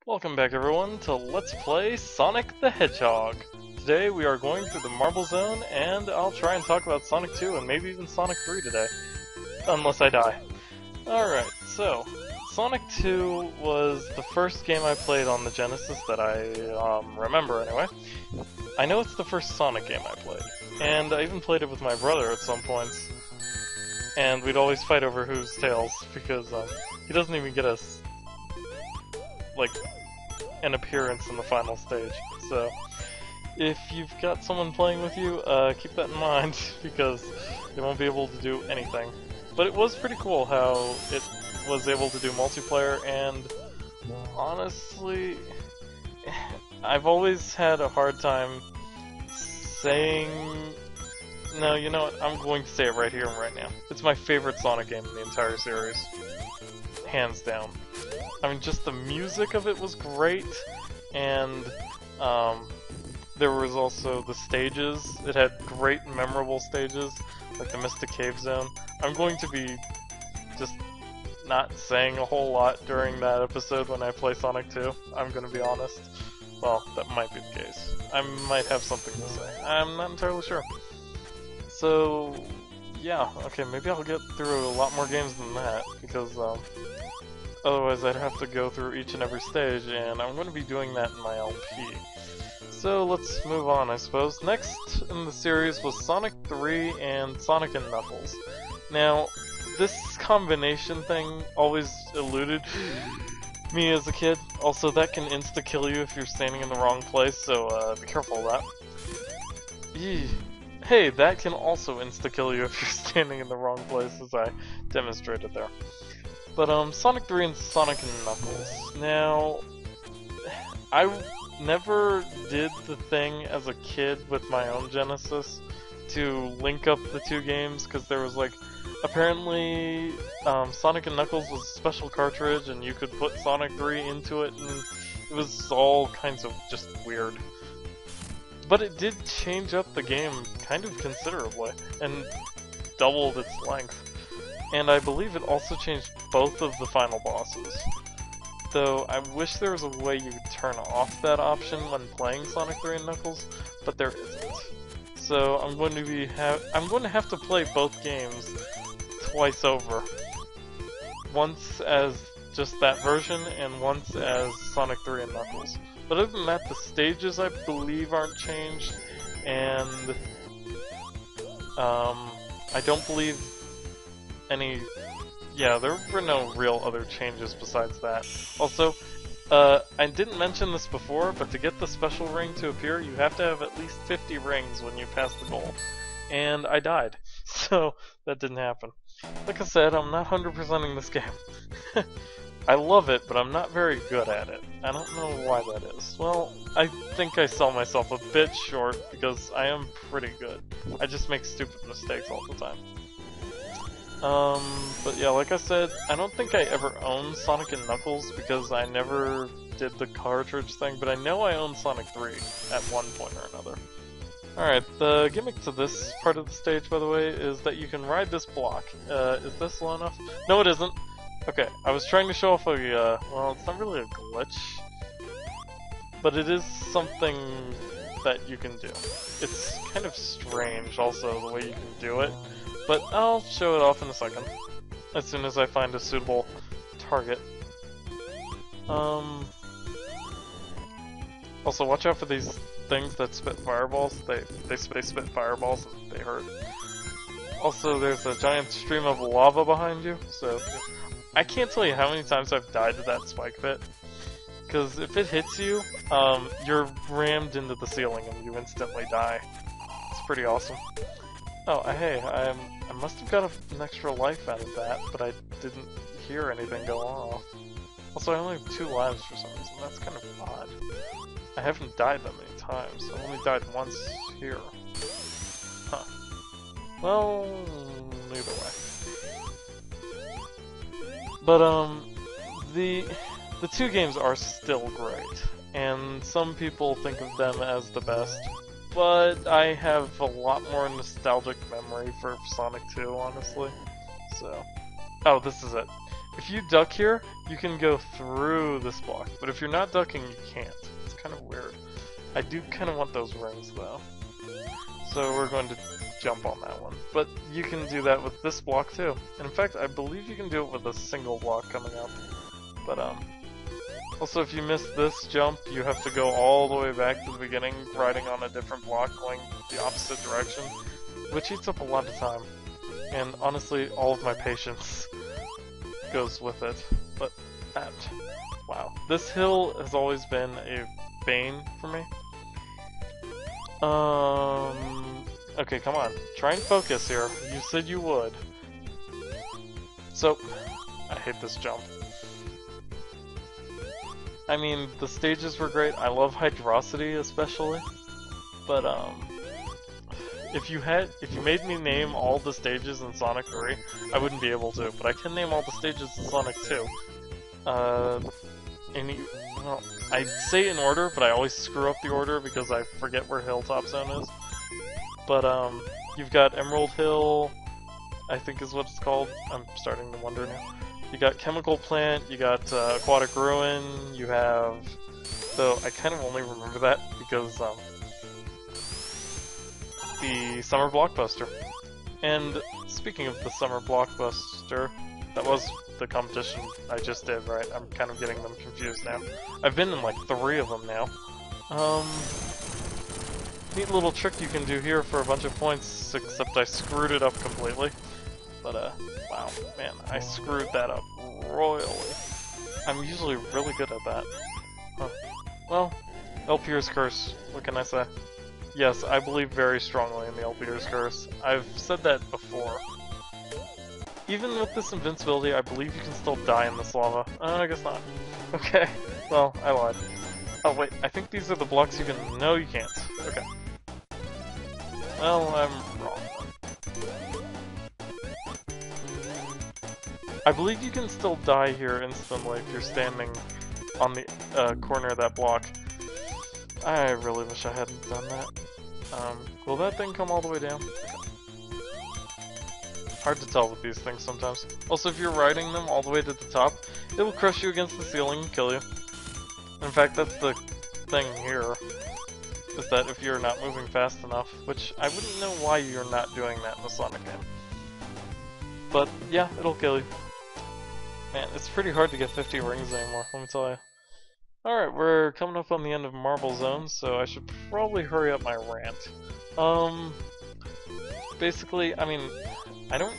Welcome back everyone to Let's Play Sonic the Hedgehog. Today we are going through the Marble Zone and I'll try and talk about Sonic 2 and maybe even Sonic 3 today. Unless I die. Alright, so Sonic 2 was the first game I played on the Genesis that I remember anyway. I know it's the first Sonic game I played. And I even played it with my brother at some points. And we'd always fight over whose tails because he doesn't even get us like an appearance in the final stage. So if you've got someone playing with you, keep that in mind because they won't be able to do anything. But it was pretty cool how it was able to do multiplayer, and honestly, I've always had a hard time saying... No, you know what? I'm going to say it right here and right now. It's my favorite Sonic game in the entire series. Hands down. I mean, just the music of it was great, and there was also the stages. It had great, memorable stages, like the Mystic Cave Zone. I'm going to be just not saying a whole lot during that episode when I play Sonic 2. I'm going to be honest. Well, that might be the case. I might have something to say. I'm not entirely sure. So, yeah, okay, maybe I'll get through a lot more games than that, because otherwise I'd have to go through each and every stage, and I'm going to be doing that in my LP. So let's move on, I suppose. Next in the series was Sonic 3 and Sonic and Knuckles. Now, this combination thing always eluded me as a kid. Also, that can insta-kill you if you're standing in the wrong place, so be careful of that. Eee. Hey, that can also insta-kill you if you're standing in the wrong place, as I demonstrated there. But, Sonic 3 and Sonic and Knuckles. Now, I never did the thing as a kid with my own Genesis to link up the two games, because there was, like, apparently, Sonic and Knuckles was a special cartridge, and you could put Sonic 3 into it, and it was all kinds of just weird. But it did change up the game kind of considerably, and doubled its length. And I believe it also changed both of the final bosses. Though I wish there was a way you could turn off that option when playing Sonic 3 and Knuckles, but there isn't. So I'm going to have to play both games twice over. Once as just that version, and once as Sonic 3 and Knuckles. But other than that, the stages I believe aren't changed, and I don't believe any... Yeah, there were no real other changes besides that. Also, I didn't mention this before, but to get the special ring to appear, you have to have at least 50 rings when you pass the goal. And I died, so that didn't happen. Like I said, I'm not 100%ing this game. I love it, but I'm not very good at it. I don't know why that is. Well, I think I sell myself a bit short, because I am pretty good. I just make stupid mistakes all the time. But yeah, like I said, I don't think I ever owned Sonic and Knuckles, because I never did the cartridge thing, but I know I owned Sonic 3 at one point or another. Alright, the gimmick to this part of the stage, by the way, is that you can ride this block. Is this low enough? No, it isn't. Okay, I was trying to show off a, well, it's not really a glitch, but it is something that you can do. It's kind of strange, also, the way you can do it, but I'll show it off in a second, as soon as I find a suitable target. Also, watch out for these things that spit fireballs. They spit fireballs and they hurt. Also, there's a giant stream of lava behind you, so... I can't tell you how many times I've died to that spike pit, because if it hits you, you're rammed into the ceiling and you instantly die. It's pretty awesome. Oh, hey, I must have got an extra life out of that, but I didn't hear anything go off. Also, I only have 2 lives for some reason. That's kind of odd. I haven't died that many times. I only died once here. Huh. Well, either way. But, the two games are still great, and some people think of them as the best, but I have a lot more nostalgic memory for Sonic 2, honestly, so... Oh, this is it. if you duck here, you can go through this block, but if you're not ducking, you can't. It's kind of weird. I do kind of want those rings, though. So we're going to jump on that one. But you can do that with this block, too. And in fact, I believe you can do it with a single block coming up. But, also, if you miss this jump, you have to go all the way back to the beginning, riding on a different block, going the opposite direction, which eats up a lot of time. And honestly, all of my patience goes with it. But wow. This hill has always been a bane for me. Okay, come on. Try and focus here. You said you would. So, I hate this jump. I mean, the stages were great. I love Hydrosity especially. But, if you made me name all the stages in Sonic 3, I wouldn't be able to, but I can name all the stages in Sonic 2. Well, I say in order, but I always screw up the order because I forget where Hilltop Zone is. But, you've got Emerald Hill, I think is what it's called. I'm starting to wonder now. You got Chemical Plant, you got Aquatic Ruin, you have... Though I kind of only remember that because, the Summer Blockbuster. And speaking of the Summer Blockbuster, that was the competition I just did, right? I'm kind of getting them confused now. I've been in like 3 of them now. Neat little trick you can do here for a bunch of points, except I screwed it up completely. But, wow, man, I screwed that up royally. I'm usually really good at that. Huh. Well, Elpier's Curse, what can I say? Yes, I believe very strongly in the Elpier's Curse. I've said that before. Even with this invincibility, I believe you can still die in this lava. I guess not. Okay, well, I lied. Oh wait, I think these are the blocks you can... No, you can't. Okay. Well, I'm wrong. I believe you can still die here instantly if you're standing on the corner of that block. I really wish I hadn't done that. Will that thing come all the way down? Okay. Hard to tell with these things sometimes. Also, if you're riding them all the way to the top, it'll crush you against the ceiling and kill you. In fact, that's the thing here, is that if you're not moving fast enough, which I wouldn't know why you're not doing that in the Sonic game. But, yeah, it'll kill you. Man, it's pretty hard to get 50 rings anymore, let me tell you. Alright, we're coming up on the end of Marble Zone, so I should probably hurry up my rant. Basically, I mean, I don't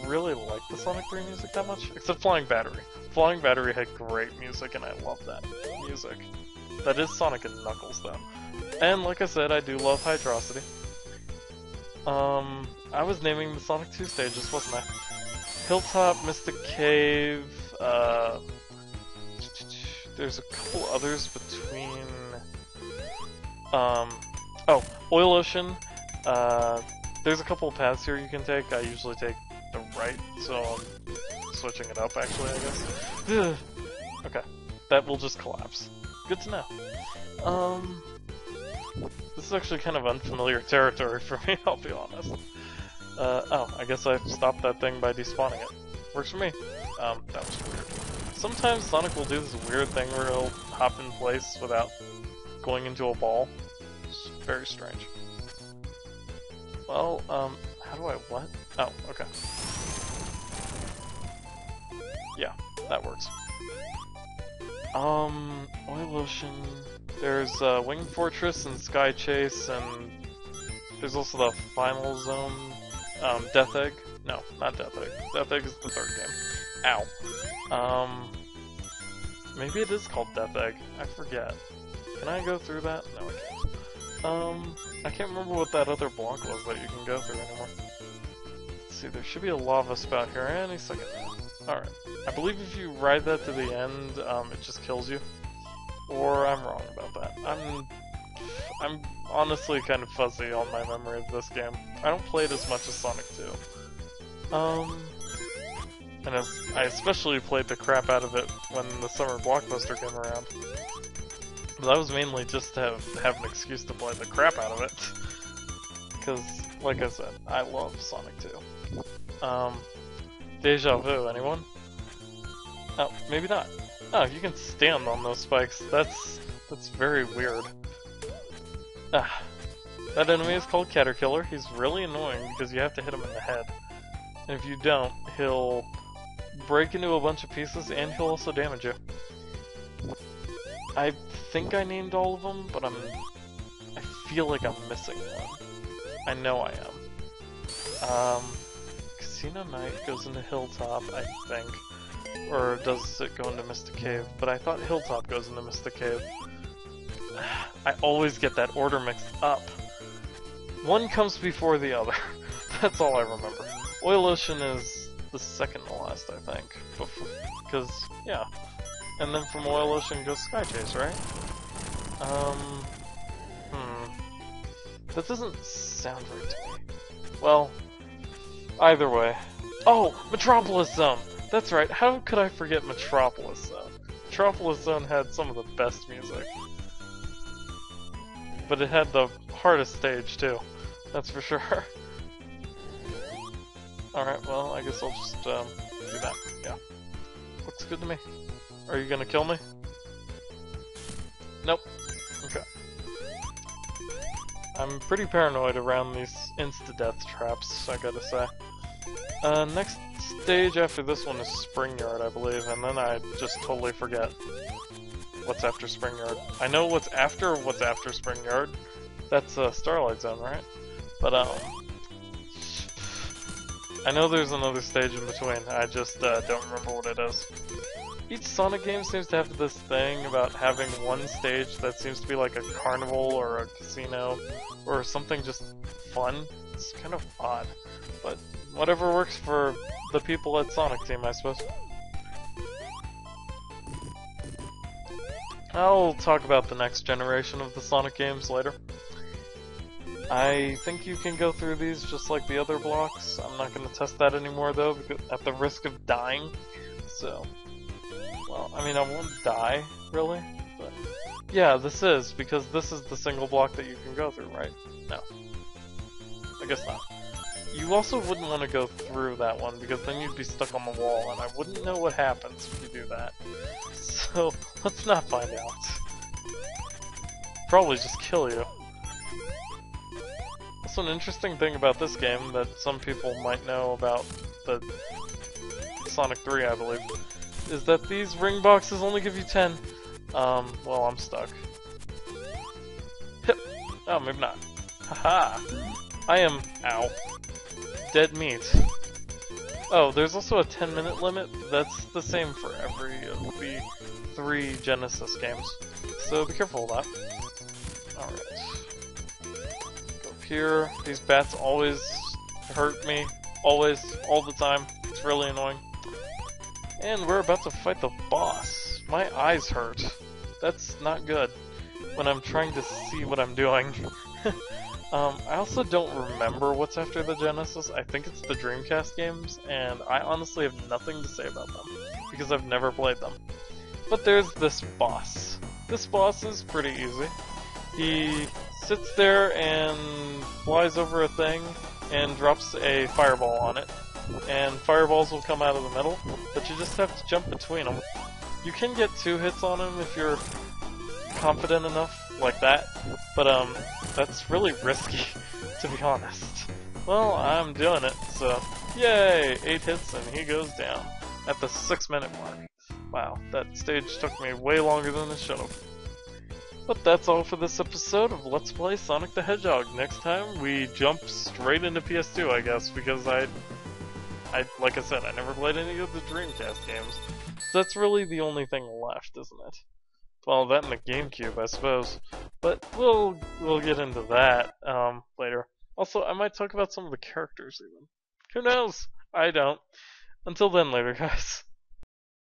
really like the Sonic 3 music that much, except Flying Battery. Flying Battery had great music, and I love that music. That is Sonic and Knuckles, though. And like I said, I do love Hydrosity. I was naming the Sonic 2 stages, wasn't I? Hilltop, Mystic Cave, there's a couple others between, oh, Oil Ocean, there's a couple of paths here you can take. I usually take the right, so I'm switching it up actually, I guess. Okay, that will just collapse. Good to know. This is actually kind of unfamiliar territory for me, I'll be honest. Oh, I guess I stopped that thing by despawning it. Works for me. That was weird. Sometimes Sonic will do this weird thing where he'll hop in place without going into a ball. It's very strange. Well, how do I what? Oh, okay. Yeah, that works. Oil Ocean. There's Wing Fortress and Sky Chase, and there's also the final zone. Death Egg? No, not Death Egg. Death Egg is the 3rd game. Ow. Maybe it is called Death Egg. I forget. Can I go through that? No, I can't. I can't remember what that other block was that you can go through anymore. Let's see, there should be a lava spout here any second now. Alright. I believe if you ride that to the end, it just kills you. Or I'm wrong about that. I'm honestly kind of fuzzy on my memory of this game. I don't play it as much as Sonic 2. And I especially played the crap out of it when the Summer Blockbuster came around. But that was mainly just to have an excuse to play the crap out of it. Because, like I said, I love Sonic 2. Deja Vu, anyone? Oh, maybe not. Oh, you can stand on those spikes. That's very weird. Ah, that enemy is called Caterkiller. He's really annoying because you have to hit him in the head. And if you don't, he'll break into a bunch of pieces and he'll also damage you. I think I named all of them, but I feel like I'm missing one. I know I am. Casino Night goes into Hilltop, I think. Or does it go into Mystic Cave? But I thought Hilltop goes into Mystic Cave. I always get that order mixed up. One comes before the other. That's all I remember. Oil Ocean is the second to last, I think. Because, yeah. And then from Oil Ocean goes Sky Chase, right? That doesn't sound right to me. Well, either way. Oh! Metropolis Zone! That's right, how could I forget Metropolis Zone? Metropolis Zone had some of the best music. But it had the hardest stage, too. That's for sure. Alright, well, I guess I'll just, do that. Yeah. Looks good to me. Are you gonna kill me? Nope. Okay. I'm pretty paranoid around these insta-death traps, I gotta say. Next stage after this one is Spring Yard, I believe, and then I just totally forget what's after Spring Yard. I know what's after Spring Yard. That's Starlight Zone, right? But, I know there's another stage in between, I just don't remember what it is. Each Sonic game seems to have this thing about having one stage that seems to be like a carnival or a casino or something just fun. It's kind of odd, but whatever works for the people at Sonic Team, I suppose. I'll talk about the next generation of the Sonic games later. I think you can go through these just like the other blocks. I'm not going to test that anymore though, because at the risk of dying. So, well, I mean, I won't die, really, but yeah, this is, because this is the single block that you can go through, right? No. I guess not. You also wouldn't want to go through that one, because then you'd be stuck on the wall, and I wouldn't know what happens if you do that. So, let's not find out. Probably just kill you. Also, an interesting thing about this game that some people might know about the Sonic 3, I believe, is that these ring boxes only give you 10. Well, I'm stuck. Hip! Oh, maybe not. Haha! I am... ow. Dead meat. Oh, there's also a 10-minute limit. That's the same for every of the 3 Genesis games. So be careful of that. Alright. Go up here. These bats always hurt me. Always. All the time. It's really annoying. And we're about to fight the boss. My eyes hurt. That's not good when I'm trying to see what I'm doing. I also don't remember what's after the Genesis. I think it's the Dreamcast games, and I honestly have nothing to say about them, because I've never played them. But there's this boss. This boss is pretty easy. He sits there and flies over a thing and drops a fireball on it. And fireballs will come out of the middle, but you just have to jump between them. You can get 2 hits on him if you're confident enough, like that, but that's really risky, to be honest. Well, I'm doing it, so yay! 8 hits and he goes down at the 6-minute mark. Wow, that stage took me way longer than it should have. But that's all for this episode of Let's Play Sonic the Hedgehog. Next time we jump straight into PS2, I guess, because I like I said, I never played any of the Dreamcast games. So that's really the only thing left, isn't it? Well, that and the GameCube, I suppose. But we'll get into that later. Also, I might talk about some of the characters even. Who knows? I don't. Until then, later, guys.